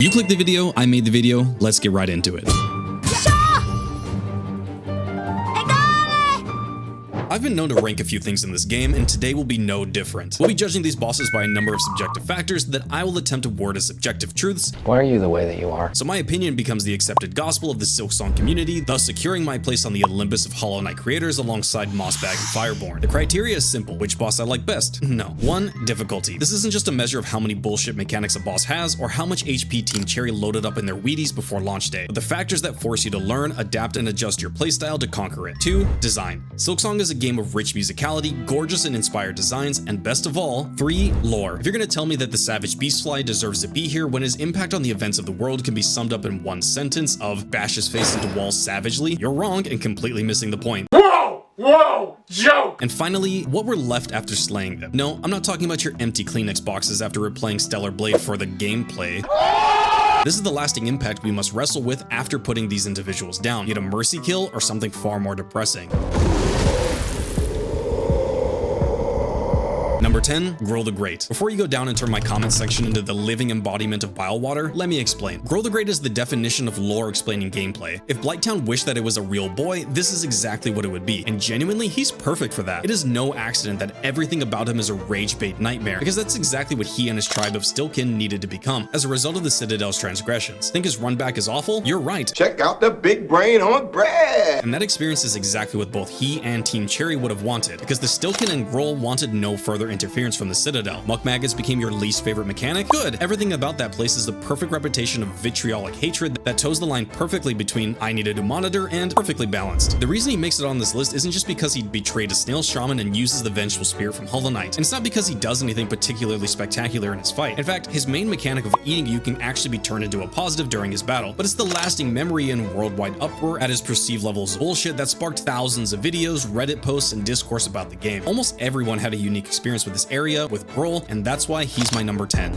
You clicked the video, I made the video, let's get right into it. I've been known to rank a few things in this game, and today will be no different. We'll be judging these bosses by a number of subjective factors that I will attempt to word as objective truths. Why are you the way that you are? So my opinion becomes the accepted gospel of the Silksong community, thus securing my place on the Olympus of Hollow Knight creators alongside Mossbag and Fireborn. The criteria is simple. Which boss I like best? No. 1. Difficulty. This isn't just a measure of how many bullshit mechanics a boss has, or how much HP Team Cherry loaded up in their Wheaties before launch day, but the factors that force you to learn, adapt, and adjust your playstyle to conquer it. 2. Design. Silksong is a game of rich musicality, gorgeous and inspired designs, and best of all, 3. Lore. If you're gonna tell me that the Savage Beastfly deserves to be here when his impact on the events of the world can be summed up in one sentence of bash his face into walls savagely, you're wrong and completely missing the point. Whoa, joke! And finally, what we're left after slaying them. No, I'm not talking about your empty Kleenex boxes after replaying Stellar Blade for the gameplay. This is the lasting impact we must wrestle with after putting these individuals down, be it a mercy kill or something far more depressing. Number 10, Grow the Great. Before you go down and turn my comment section into the living embodiment of bile water, let me explain. Grow the Great is the definition of lore explaining gameplay. If Blighttown wished that it was a real boy, this is exactly what it would be, and genuinely, he's perfect for that. It is no accident that everything about him is a rage bait nightmare, because that's exactly what he and his tribe of Stillkin needed to become, as a result of the Citadel's transgressions. Think his run back is awful? You're right. Check out the big brain on bread! And that experience is exactly what both he and Team Cherry would have wanted, because the Stillkin and Grohl wanted no further interference from the Citadel. Muck Maggots became your least favorite mechanic? Good! Everything about that place is the perfect reputation of vitriolic hatred that toes the line perfectly between I needed to monitor and perfectly balanced. The reason he makes it on this list isn't just because he betrayed a snail shaman and uses the vengeful spirit from Hollow Knight, and it's not because he does anything particularly spectacular in his fight. In fact, his main mechanic of eating you can actually be turned into a positive during his battle, but it's the lasting memory and worldwide uproar at his perceived levels of bullshit that sparked thousands of videos, Reddit posts, and discourse about the game. Almost everyone had a unique experience with this area, with Grohl, and that's why he's my number 10.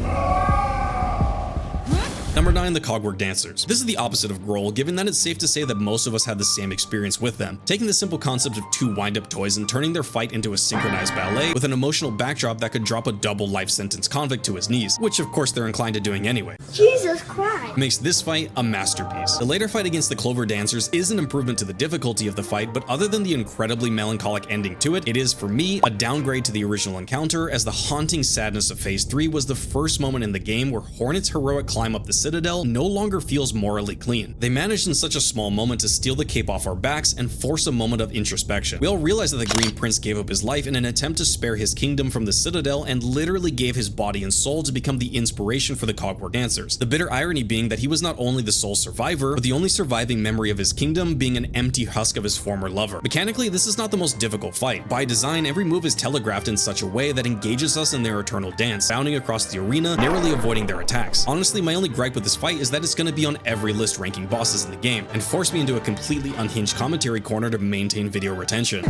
Number 9, the Cogwork Dancers. This is the opposite of Grohl, given that it's safe to say that most of us had the same experience with them. Taking the simple concept of two wind-up toys and turning their fight into a synchronized ballet with an emotional backdrop that could drop a double life sentence convict to his knees, which of course they're inclined to doing anyway. Jesus Christ! Makes this fight a masterpiece. The later fight against the Clover Dancers is an improvement to the difficulty of the fight, but other than the incredibly melancholic ending to it, it is, for me, a downgrade to the original encounter, as the haunting sadness of Phase 3 was the first moment in the game where Hornet's heroic climb up the Citadel no longer feels morally clean. They managed in such a small moment to steal the cape off our backs and force a moment of introspection. We all realize that the Green Prince gave up his life in an attempt to spare his kingdom from the Citadel and literally gave his body and soul to become the inspiration for the Cogwork Dancers. The bitter irony being that he was not only the sole survivor, but the only surviving memory of his kingdom being an empty husk of his former lover. Mechanically, this is not the most difficult fight. By design, every move is telegraphed in such a way that engages us in their eternal dance, bounding across the arena, narrowly avoiding their attacks. Honestly, my only gripe with this fight is that it's going to be on every list ranking bosses in the game, and force me into a completely unhinged commentary corner to maintain video retention.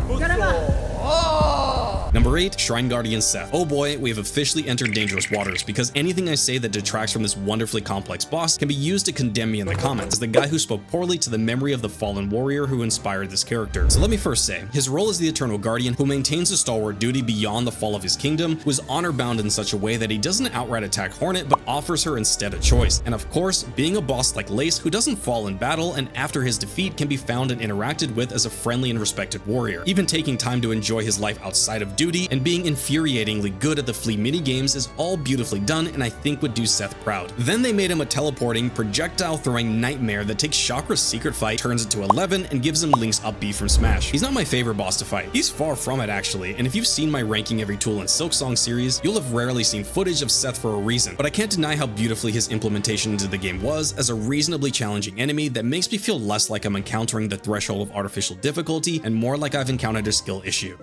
Number 8, Shrine Guardian Seth. Oh boy, we have officially entered dangerous waters, because anything I say that detracts from this wonderfully complex boss can be used to condemn me in the comments as the guy who spoke poorly to the memory of the fallen warrior who inspired this character. So let me first say, his role as the Eternal Guardian, who maintains a stalwart duty beyond the fall of his kingdom, was honor-bound in such a way that he doesn't outright attack Hornet, but offers her instead a choice. And of course, being a boss like Lace, who doesn't fall in battle, and after his defeat can be found and interacted with as a friendly and respected warrior. Even taking time to enjoy his life outside of duty, and being infuriatingly good at the flea minigames is all beautifully done, and I think would do Seth proud. Then they made him a teleporting, projectile-throwing nightmare that takes Chakra's secret fight, turns it to 11, and gives him Link's up B from Smash. He's not my favorite boss to fight. He's far from it, actually, and if you've seen my ranking every tool in Silksong series, you'll have rarely seen footage of Seth for a reason, but I can't deny how beautifully his implementation into the game was, as a reasonably challenging enemy that makes me feel less like I'm encountering the threshold of artificial difficulty and more like I've encountered a skill issue.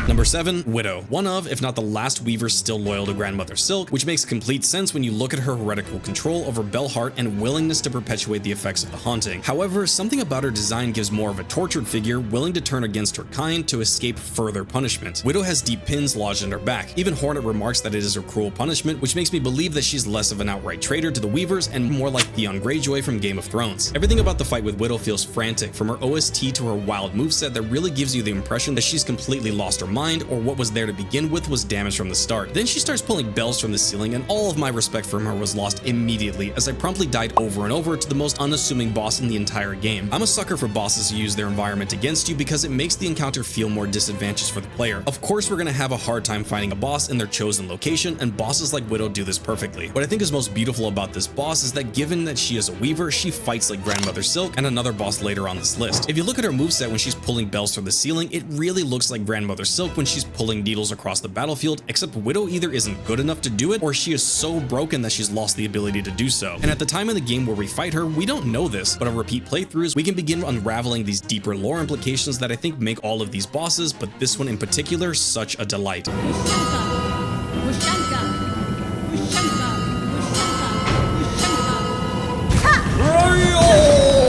Number 7, Widow. One of, if not the last Weaver still loyal to Grandmother Silk, which makes complete sense when you look at her heretical control over Bellheart and willingness to perpetuate the effects of the haunting. However, something about her design gives more of a tortured figure willing to turn against her kind to escape further punishment. Widow has deep pins lodged in her back. Even Hornet remarks that it is her cruel punishment, which makes me believe that she's less of an outright traitor to the Weavers and more like Theon Greyjoy from Game of Thrones. Everything about the fight with Widow feels frantic, from her OST to her wild moveset that really gives you the impression that she's completely lost her mind mind, or what was there to begin with was damaged from the start. Then she starts pulling bells from the ceiling, and all of my respect for her was lost immediately as I promptly died over and over to the most unassuming boss in the entire game. I'm a sucker for bosses who use their environment against you because it makes the encounter feel more disadvantageous for the player. Of course, we're gonna have a hard time finding a boss in their chosen location, and bosses like Widow do this perfectly. What I think is most beautiful about this boss is that given that she is a weaver, she fights like Grandmother Silk and another boss later on this list. If you look at her moveset when she's pulling bells from the ceiling, it really looks like Grandmother Silk when she's pulling needles across the battlefield, except Widow either isn't good enough to do it, or she is so broken that she's lost the ability to do so. And at the time in the game where we fight her, we don't know this, but on repeat playthroughs, we can begin unraveling these deeper lore implications that I think make all of these bosses, but this one in particular, such a delight.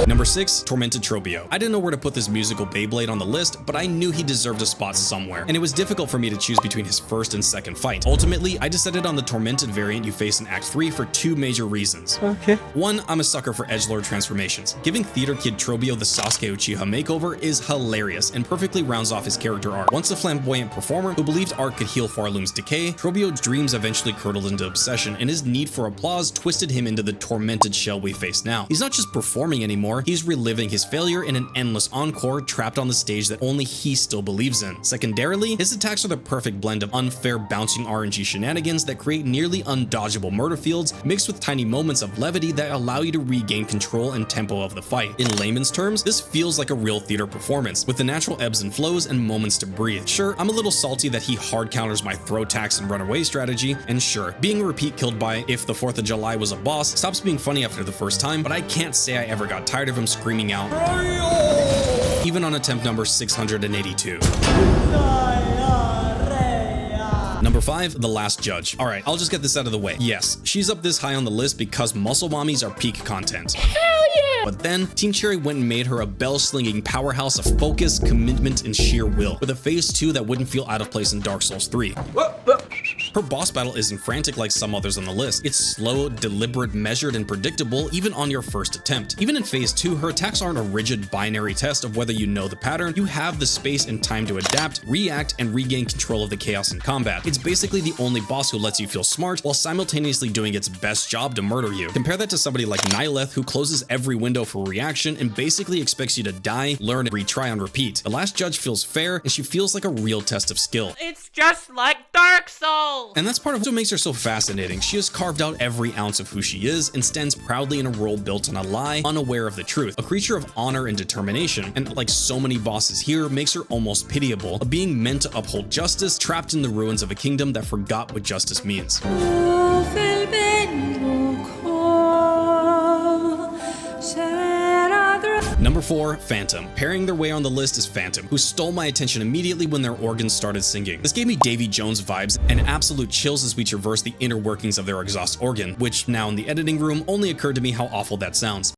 Number 6, Tormented Trobio. I didn't know where to put this musical Beyblade on the list, but I knew he deserved a spot somewhere, and it was difficult for me to choose between his first and second fight. Ultimately, I decided on the Tormented variant you face in Act 3 for 2 major reasons. Okay. One, I'm a sucker for edgelord transformations. Giving theater kid Trobio the Sasuke Uchiha makeover is hilarious and perfectly rounds off his character arc. Once a flamboyant performer who believed art could heal Farloom's decay, Trobio's dreams eventually curdled into obsession, and his need for applause twisted him into the tormented shell we face now. He's not just performing anymore, he's reliving his failure in an endless encore trapped on the stage that only he still believes in. Secondarily, his attacks are the perfect blend of unfair bouncing RNG shenanigans that create nearly undodgeable murder fields mixed with tiny moments of levity that allow you to regain control and tempo of the fight. In layman's terms, this feels like a real theater performance with the natural ebbs and flows and moments to breathe. Sure, I'm a little salty that he hard counters my throw tax and run away strategy, and sure, being a repeat killed by "If the 4th of July was a boss" stops being funny after the first time, but I can't say I ever got tired of him screaming out, even on attempt number 682. Number 5, The Last Judge. Alright, I'll just get this out of the way. Yes, she's up this high on the list because muscle mommies are peak content. Hell yeah! But then, Team Cherry went and made her a bell-slinging powerhouse of focus, commitment, and sheer will, with a phase 2 that wouldn't feel out of place in Dark Souls 3. Her boss battle isn't frantic like some others on the list. It's slow, deliberate, measured, and predictable even on your first attempt. Even in phase 2, her attacks aren't a rigid binary test of whether you know the pattern. You have the space and time to adapt, react, and regain control of the chaos in combat. It's basically the only boss who lets you feel smart while simultaneously doing its best job to murder you. Compare that to somebody like Nihileth, who closes every window for reaction and basically expects you to die, learn, and retry on repeat. The Last Judge feels fair, and she feels like a real test of skill. It's just like Dark Souls! And that's part of what makes her so fascinating. She has carved out every ounce of who she is and stands proudly in a world built on a lie, unaware of the truth. A creature of honor and determination, and like so many bosses here, makes her almost pitiable, a being meant to uphold justice, trapped in the ruins of a kingdom that forgot what justice means. Number 4, Phantom. Pairing their way on the list is Phantom, who stole my attention immediately when their organs started singing. This gave me Davy Jones vibes and absolute chills as we traverse the inner workings of their exhaust organ, which now in the editing room only occurred to me how awful that sounds.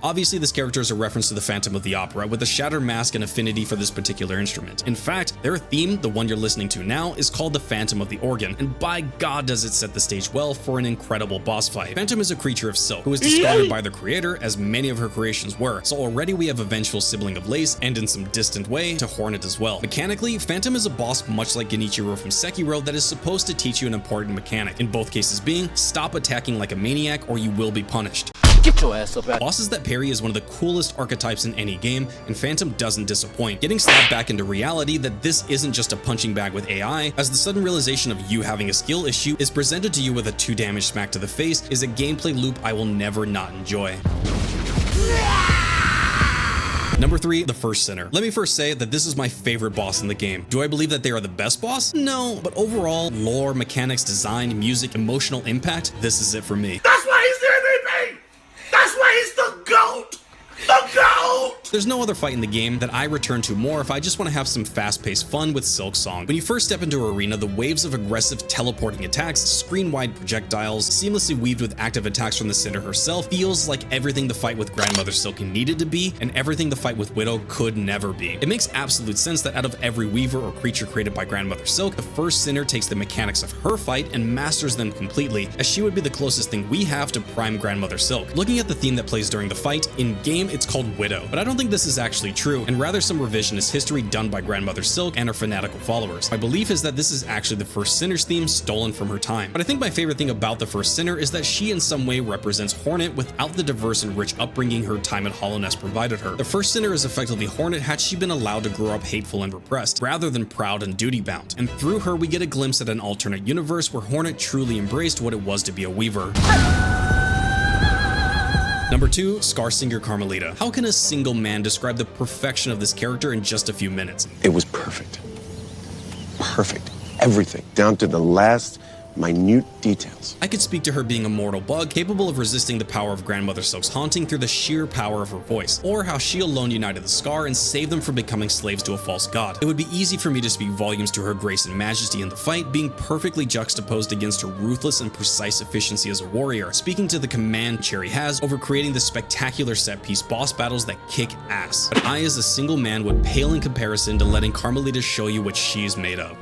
Obviously, this character is a reference to the Phantom of the Opera, with a shattered mask and affinity for this particular instrument. In fact, their theme, the one you're listening to now, is called the Phantom of the Organ, and by God does it set the stage well for an incredible boss fight. Phantom is a creature of silk, who was discarded by the creator, as many of her creations were, so already we have a vengeful sibling of Lace, and in some distant way, to Hornet as well. Mechanically, Phantom is a boss much like Genichiro from Sekiro that is supposed to teach you an important mechanic, in both cases being, stop attacking like a maniac or you will be punished. Get your ass up. Bosses that parry is one of the coolest archetypes in any game, and Phantom doesn't disappoint, getting slapped back into reality that this isn't just a punching bag with AI, as the sudden realization of you having a skill issue is presented to you with a 2 damage smack to the face is a gameplay loop I will never not enjoy. Number 3, The First Sinner. Let me first say that this is my favorite boss in the game. Do I believe that they are the best boss? No, but overall, lore, mechanics, design, music, emotional impact, this is it for me. That's why he's the MVP! That's why he's the GOAT! The GOAT! There's no other fight in the game that I return to more if I just want to have some fast-paced fun with Silksong. When you first step into Arena, the waves of aggressive teleporting attacks, screen-wide projectiles, seamlessly weaved with active attacks from the Sinner herself, feels like everything the fight with Grandmother Silk needed to be, and everything the fight with Widow could never be. It makes absolute sense that out of every weaver or creature created by Grandmother Silk, the first Sinner takes the mechanics of her fight and masters them completely, as she would be the closest thing we have to prime Grandmother Silk. Looking at the theme that plays during the fight, in-game it's called Widow, but I don't think think this is actually true, and rather some revisionist history done by Grandmother Silk and her fanatical followers. My belief is that this is actually the first Sinner's theme stolen from her time. But I think my favorite thing about the first Sinner is that she in some way represents Hornet without the diverse and rich upbringing her time at Hollownest provided her. The first Sinner is effectively Hornet had she been allowed to grow up hateful and repressed, rather than proud and duty-bound. And through her, we get a glimpse at an alternate universe where Hornet truly embraced what it was to be a weaver. Number 2, Scarsinger Carmelita. How can a single man describe the perfection of this character in just a few minutes? It was perfect. Perfect. Everything, down to the last minute details. I could speak to her being a mortal bug capable of resisting the power of Grandmother Silk's haunting through the sheer power of her voice, or how she alone united the Scar and saved them from becoming slaves to a false god. It would be easy for me to speak volumes to her grace and majesty in the fight, being perfectly juxtaposed against her ruthless and precise efficiency as a warrior, speaking to the command Cherry has over creating the spectacular set-piece boss battles that kick ass. But I as a single man would pale in comparison to letting Carmelita show you what she's made of.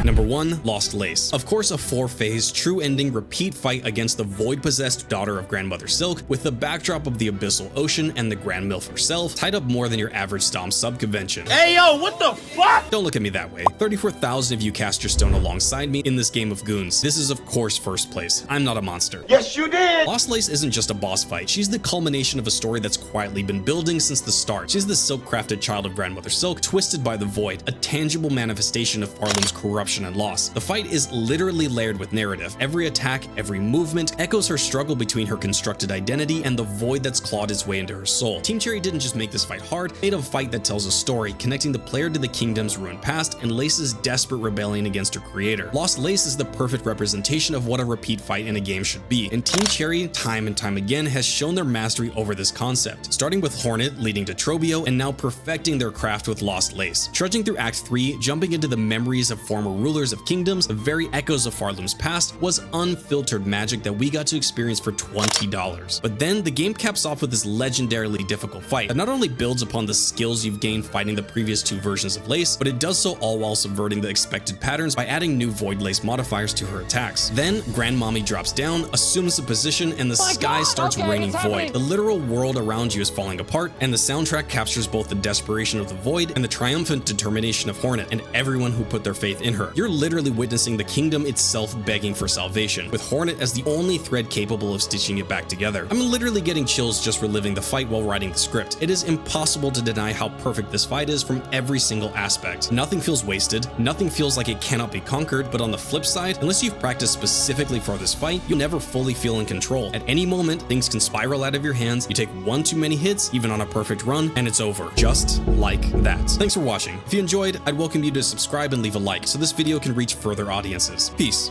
Number 1, Lost Lace. Of course, a 4-phase, true ending repeat fight against the void-possessed daughter of Grandmother Silk, with the backdrop of the Abyssal Ocean and the Grand Milf herself, tied up more than your average Stomp sub-convention. Hey yo, what the fuck? Don't look at me that way. 34,000 of you cast your stone alongside me in this game of goons. This is of course first place. I'm not a monster. Yes, you did. Lost Lace isn't just a boss fight. She's the culmination of a story that's quietly been building since the start. She's the silk-crafted child of Grandmother Silk, twisted by the void, a tangible manifestation of Farlam's corruption and loss. The fight is literally layered with narrative. Every attack, every movement echoes her struggle between her constructed identity and the void that's clawed its way into her soul. Team Cherry didn't just make this fight hard, it made a fight that tells a story, connecting the player to the kingdom's ruined past and Lace's desperate rebellion against her creator. Lost Lace is the perfect representation of what a repeat fight in a game should be, and Team Cherry, time and time again, has shown their mastery over this concept, starting with Hornet, leading to Trobio, and now perfecting their craft with Lost Lace. Trudging through Act 3, jumping into the memories of former rulers of kingdoms, the very echoes of Farlam's past, was unfiltered magic that we got to experience for $20. But then the game caps off with this legendarily difficult fight that not only builds upon the skills you've gained fighting the previous 2 versions of Lace, but it does so all while subverting the expected patterns by adding new Void Lace modifiers to her attacks. Then Grandmommy drops down, assumes the position, and the sky starts raining void. The literal world around you is falling apart, and the soundtrack captures both the desperation of the void and the triumphant determination of Hornet and everyone who put their faith in her. You're literally witnessing the kingdom itself begging for salvation, with Hornet as the only thread capable of stitching it back together. I'm literally getting chills just reliving the fight while writing the script. It is impossible to deny how perfect this fight is from every single aspect. Nothing feels wasted, nothing feels like it cannot be conquered, but on the flip side, unless you've practiced specifically for this fight, you'll never fully feel in control. At any moment, things can spiral out of your hands, you take one too many hits, even on a perfect run, and it's over. Just like that. Thanks for watching. If you enjoyed, I'd welcome you to subscribe and leave a like so this video can reach further audiences. Peace.